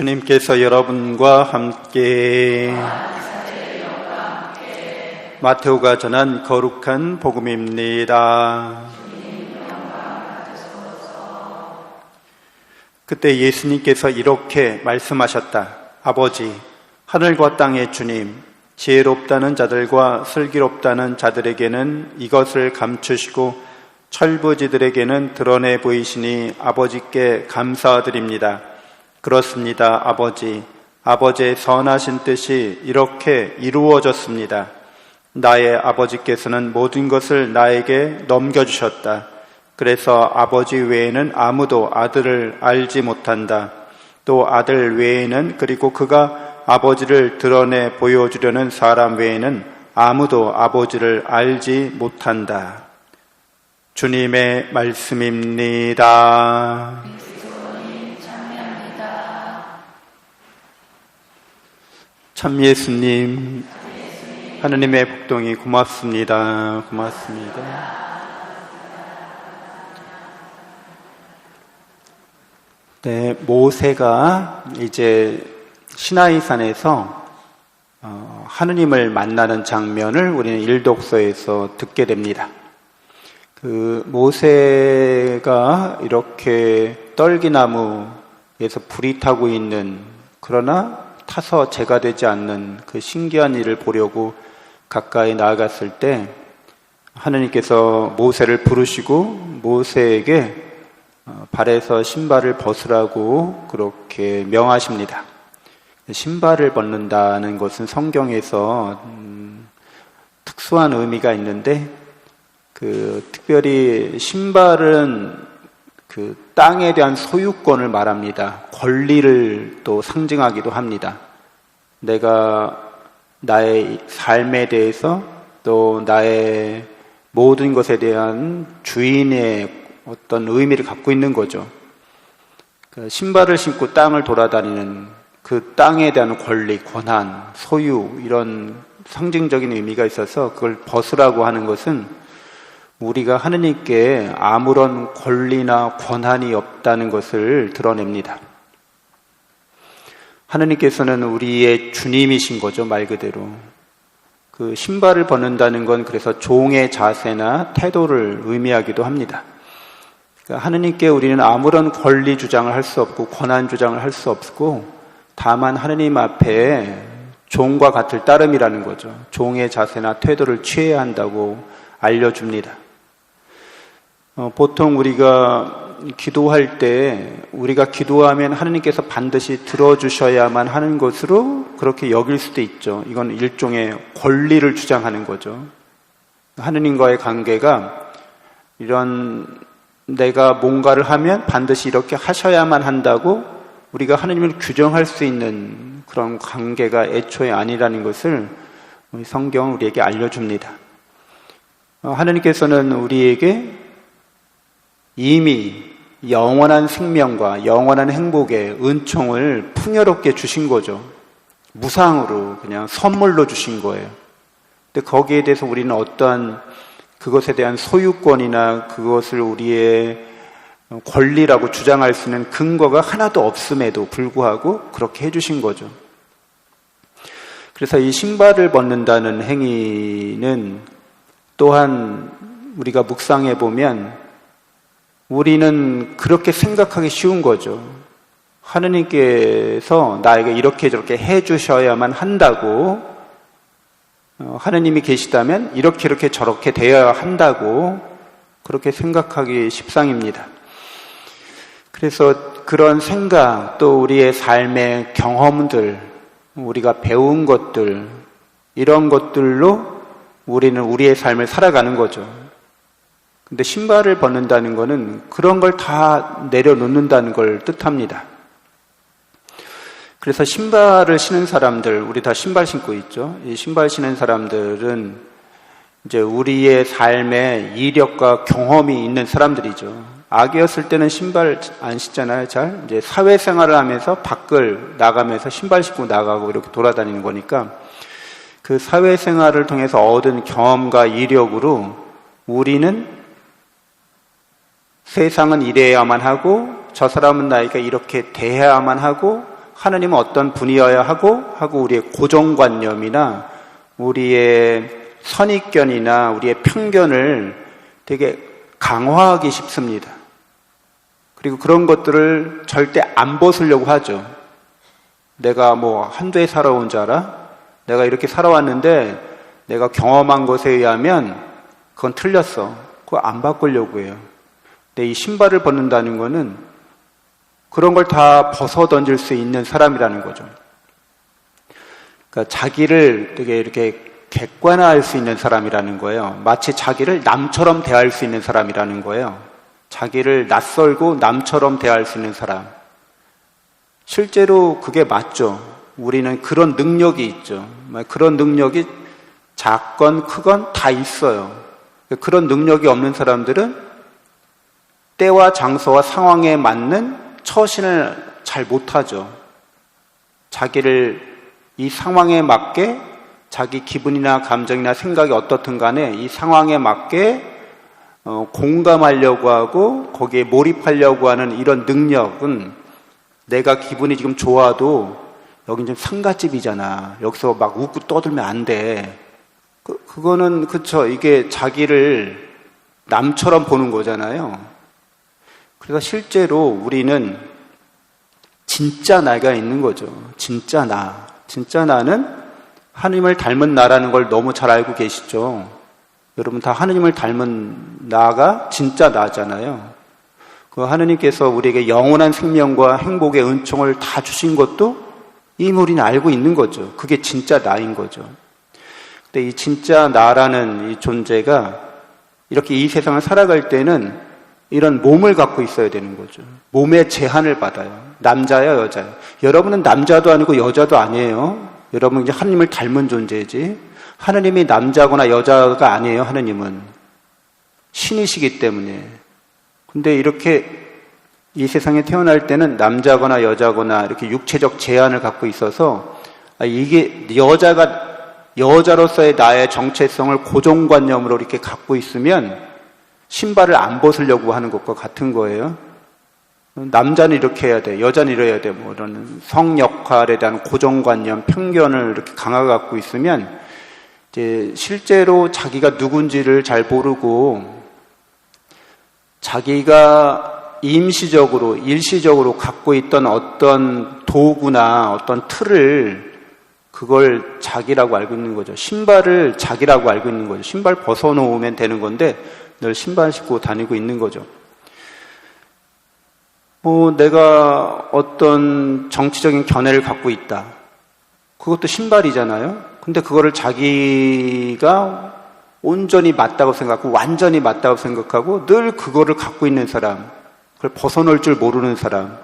주님께서 여러분과 함께 마테오가 전한 거룩한 복음입니다. 그때 예수님께서 이렇게 말씀하셨다. 아버지, 하늘과 땅의 주님, 지혜롭다는 자들과 슬기롭다는 자들에게는 이것을 감추시고 철부지들에게는 드러내 보이시니 아버지께 감사드립니다. 그렇습니다, 아버지. 아버지의 선하신 뜻이 이렇게 이루어졌습니다. 나의 아버지께서는 모든 것을 나에게 넘겨주셨다. 그래서 아버지 외에는 아무도 아들을 알지 못한다. 또 아들 외에는, 그리고 그가 아버지를 드러내 보여주려는 사람 외에는 아무도 아버지를 알지 못한다. 주님의 말씀입니다. 참 예수님, 하느님의 복동이 고맙습니다. 고맙습니다. 네, 모세가 이제 시나이산에서 하느님을 만나는 장면을 우리는 일독서에서 듣게 됩니다. 그 모세가 이렇게 떨기나무에서 불이 타고 있는, 그러나 타서 재가 되지 않는 그 신기한 일을 보려고 가까이 나아갔을 때 하느님께서 모세를 부르시고 모세에게 발에서 신발을 벗으라고 그렇게 명하십니다. 신발을 벗는다는 것은 성경에서 특수한 의미가 있는데, 특별히 신발은 그 땅에 대한 소유권을 말합니다. 권리를 또 상징하기도 합니다. 내가 나의 삶에 대해서 또 나의 모든 것에 대한 주인의 어떤 의미를 갖고 있는 거죠. 신발을 신고 땅을 돌아다니는 그 땅에 대한 권리, 권한, 소유, 이런 상징적인 의미가 있어서 그걸 벗으라고 하는 것은 우리가 하느님께 아무런 권리나 권한이 없다는 것을 드러냅니다. 하느님께서는 우리의 주님이신 거죠, 말 그대로. 그 신발을 벗는다는 건 그래서 종의 자세나 태도를 의미하기도 합니다. 그러니까 하느님께 우리는 아무런 권리 주장을 할 수 없고 권한 주장을 할 수 없고, 다만 하느님 앞에 종과 같을 따름이라는 거죠. 종의 자세나 태도를 취해야 한다고 알려줍니다. 보통 우리가 기도할 때 우리가 기도하면 하느님께서 반드시 들어주셔야만 하는 것으로 그렇게 여길 수도 있죠. 이건 일종의 권리를 주장하는 거죠. 하느님과의 관계가 이런, 내가 뭔가를 하면 반드시 이렇게 하셔야만 한다고 우리가 하느님을 규정할 수 있는 그런 관계가 애초에 아니라는 것을 성경은 우리에게 알려줍니다. 하느님께서는 우리에게 이미 영원한 생명과 영원한 행복의 은총을 풍요롭게 주신 거죠. 무상으로 그냥 선물로 주신 거예요. 근데 거기에 대해서 우리는 어떠한 그것에 대한 소유권이나 그것을 우리의 권리라고 주장할 수 있는 근거가 하나도 없음에도 불구하고 그렇게 해주신 거죠. 그래서 이 신발을 벗는다는 행위는 또한 우리가 묵상해 보면 우리는 그렇게 생각하기 쉬운 거죠. 하느님께서 나에게 이렇게 저렇게 해주셔야만 한다고, 하느님이 계시다면 이렇게 저렇게 되어야 한다고 그렇게 생각하기 십상입니다. 그래서 그런 생각, 또 우리의 삶의 경험들, 우리가 배운 것들, 이런 것들로 우리는 우리의 삶을 살아가는 거죠. 근데 신발을 벗는다는 것은 그런 걸 다 내려놓는다는 걸 뜻합니다. 그래서 신발을 신은 사람들, 우리 다 신발 신고 있죠. 이 신발 신은 사람들은 이제 우리의 삶에 이력과 경험이 있는 사람들이죠. 아기였을 때는 신발 안 신잖아요, 잘. 이제 사회생활을 하면서 밖을 나가면서 신발 신고 나가고 이렇게 돌아다니는 거니까 그 사회생활을 통해서 얻은 경험과 이력으로 우리는 세상은 이래야만 하고 저 사람은 나에게 이렇게 대해야만 하고 하느님은 어떤 분이어야 하고 우리의 고정관념이나 우리의 선입견이나 우리의 편견을 되게 강화하기 쉽습니다. 그리고 그런 것들을 절대 안 벗으려고 하죠. 내가 뭐 한두 해 살아온 줄 알아? 내가 이렇게 살아왔는데 내가 경험한 것에 의하면 그건 틀렸어. 그거 안 바꾸려고 해요. 근데 이 신발을 벗는다는 거는 그런 걸 다 벗어 던질 수 있는 사람이라는 거죠. 그러니까 자기를 되게 이렇게 객관화할 수 있는 사람이라는 거예요. 마치 자기를 남처럼 대할 수 있는 사람이라는 거예요. 자기를 낯설고 남처럼 대할 수 있는 사람. 실제로 그게 맞죠. 우리는 그런 능력이 있죠. 그런 능력이 작건 크건 다 있어요. 그런 능력이 없는 사람들은 때와 장소와 상황에 맞는 처신을 잘 못하죠. 자기를 이 상황에 맞게 자기 기분이나 감정이나 생각이 어떻든 간에 이 상황에 맞게 공감하려고 하고 거기에 몰입하려고 하는 이런 능력은 내가 기분이 지금 좋아도 여긴 좀 상가집이잖아. 여기서 막 웃고 떠들면 안 돼. 그거는 그쵸. 이게 자기를 남처럼 보는 거잖아요. 그래서 실제로 우리는 진짜 나가 있는 거죠. 진짜 나. 진짜 나는 하느님을 닮은 나라는 걸 너무 잘 알고 계시죠? 여러분 다 하느님을 닮은 나가 진짜 나잖아요. 그 하느님께서 우리에게 영원한 생명과 행복의 은총을 다 주신 것도 이미 우리는 알고 있는 거죠. 그게 진짜 나인 거죠. 근데 이 진짜 나라는 이 존재가 이렇게 이 세상을 살아갈 때는 이런 몸을 갖고 있어야 되는 거죠. 몸의 제한을 받아요. 남자야, 여자야. 여러분은 남자도 아니고 여자도 아니에요. 여러분 이제 하느님을 닮은 존재지. 하느님이 남자거나 여자가 아니에요. 하느님은 신이시기 때문에. 근데 이렇게 이 세상에 태어날 때는 남자거나 여자거나 이렇게 육체적 제한을 갖고 있어서 이게 여자로서의 나의 정체성을 고정관념으로 이렇게 갖고 있으면 신발을 안 벗으려고 하는 것과 같은 거예요. 남자는 이렇게 해야 돼, 여자는 이래야 돼, 뭐 이런 성 역할에 대한 고정관념, 편견을 이렇게 강하게 갖고 있으면 이제 실제로 자기가 누군지를 잘 모르고 자기가 임시적으로, 일시적으로 갖고 있던 어떤 도구나 어떤 틀을 그걸 자기라고 알고 있는 거죠. 신발을 자기라고 알고 있는 거죠. 신발 벗어놓으면 되는 건데 늘 신발 신고 다니고 있는 거죠. 내가 어떤 정치적인 견해를 갖고 있다. 그것도 신발이잖아요. 근데 그거를 자기가 온전히 맞다고 생각하고 완전히 맞다고 생각하고 늘 그거를 갖고 있는 사람, 그걸 벗어놓을 줄 모르는 사람,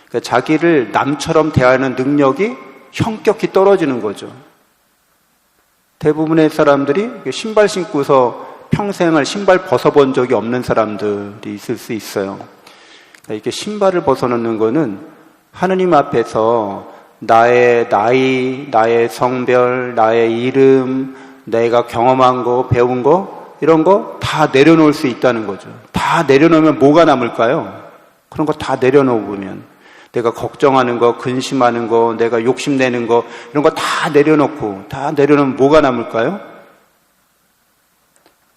그러니까 자기를 남처럼 대하는 능력이 현격히 떨어지는 거죠. 대부분의 사람들이 신발 신고서 평생을 신발 벗어본 적이 없는 사람들이 있을 수 있어요. 이렇게 신발을 벗어놓는 거는 하느님 앞에서 나의 나이, 나의 성별, 나의 이름, 내가 경험한 거, 배운 거, 이런 거 다 내려놓을 수 있다는 거죠. 다 내려놓으면 뭐가 남을까요? 그런 거 다 내려놓으면 내가 걱정하는 거, 근심하는 거, 내가 욕심내는 거, 이런 거 다 내려놓고 다 내려놓으면 뭐가 남을까요?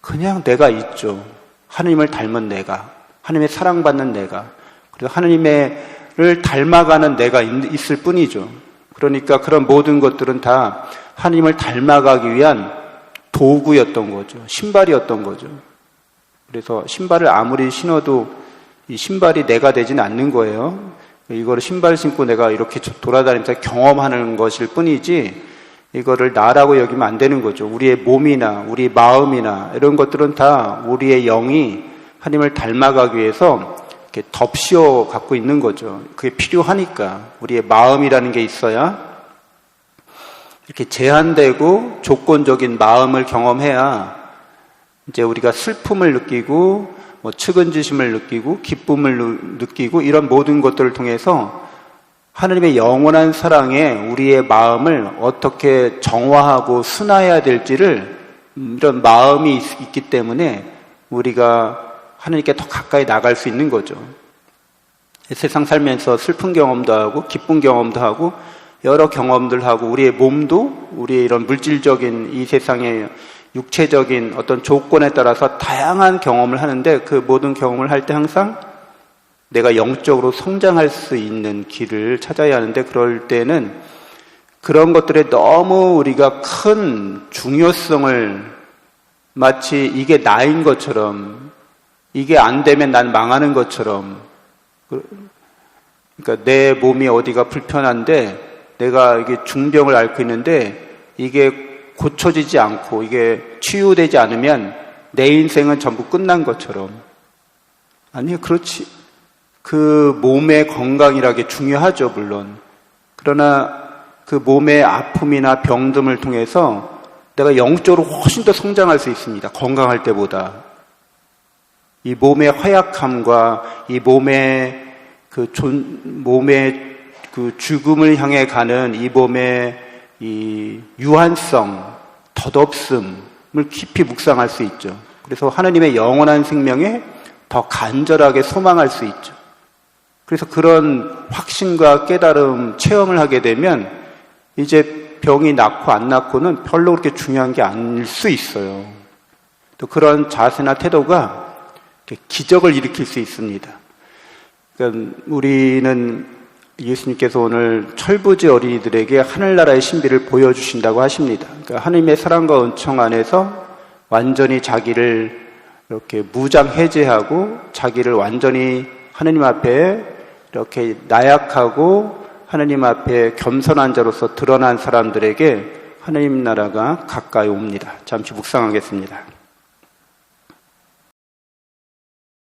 그냥 내가 있죠. 하느님을 닮은 내가, 하느님의 사랑받는 내가, 그리고 하느님을 닮아가는 내가 있을 뿐이죠. 그러니까 그런 모든 것들은 다 하느님을 닮아가기 위한 도구였던 거죠. 신발이었던 거죠. 그래서 신발을 아무리 신어도 이 신발이 내가 되지는 않는 거예요. 이거를 신발 신고 내가 이렇게 돌아다니면서 경험하는 것일 뿐이지 이거를 나라고 여기면 안 되는 거죠. 우리의 몸이나 우리 마음이나 이런 것들은 다 우리의 영이 하나님을 닮아가기 위해서 이렇게 덮씌워 갖고 있는 거죠. 그게 필요하니까 우리의 마음이라는 게 있어야 이렇게 제한되고 조건적인 마음을 경험해야 이제 우리가 슬픔을 느끼고 측은지심을 느끼고 기쁨을 느끼고 이런 모든 것들을 통해서 하나님의 영원한 사랑에 우리의 마음을 어떻게 정화하고 순화해야 될지를 이런 마음이 있기 때문에 우리가 하나님께 더 가까이 나갈 수 있는 거죠. 세상 살면서 슬픈 경험도 하고 기쁜 경험도 하고 여러 경험들 하고 우리의 몸도 우리의 이런 물질적인 이 세상의 육체적인 어떤 조건에 따라서 다양한 경험을 하는데 그 모든 경험을 할 때 항상 내가 영적으로 성장할 수 있는 길을 찾아야 하는데 그럴 때는 그런 것들에 너무 우리가 큰 중요성을 마치 이게 나인 것처럼 이게 안 되면 난 망하는 것처럼 그러니까 내 몸이 어디가 불편한데 내가 이게 중병을 앓고 있는데 이게 고쳐지지 않고 이게 치유되지 않으면 내 인생은 전부 끝난 것처럼 아니요 그렇지 그 몸의 건강이라는 게 중요하죠 물론 그러나 그 몸의 아픔이나 병듦을 통해서 내가 영적으로 훨씬 더 성장할 수 있습니다 건강할 때보다 이 몸의 허약함과 이 몸의 몸의 그 죽음을 향해 가는 이 몸의 이 유한성, 덧없음을 깊이 묵상할 수 있죠. 그래서 하나님의 영원한 생명에 더 간절하게 소망할 수 있죠. 그래서 그런 확신과 깨달음, 체험을 하게 되면 이제 병이 낫고 안 낫고는 별로 그렇게 중요한 게 아닐 수 있어요. 또 그런 자세나 태도가 기적을 일으킬 수 있습니다. 그러니까 우리는 예수님께서 오늘 철부지 어린이들에게 하늘나라의 신비를 보여주신다고 하십니다. 그러니까 하나님의 사랑과 은총 안에서 완전히 자기를 이렇게 무장해제하고 자기를 완전히 하나님 앞에 이렇게 나약하고 하나님 앞에 겸손한 자로서 드러난 사람들에게 하나님 나라가 가까이 옵니다. 잠시 묵상하겠습니다.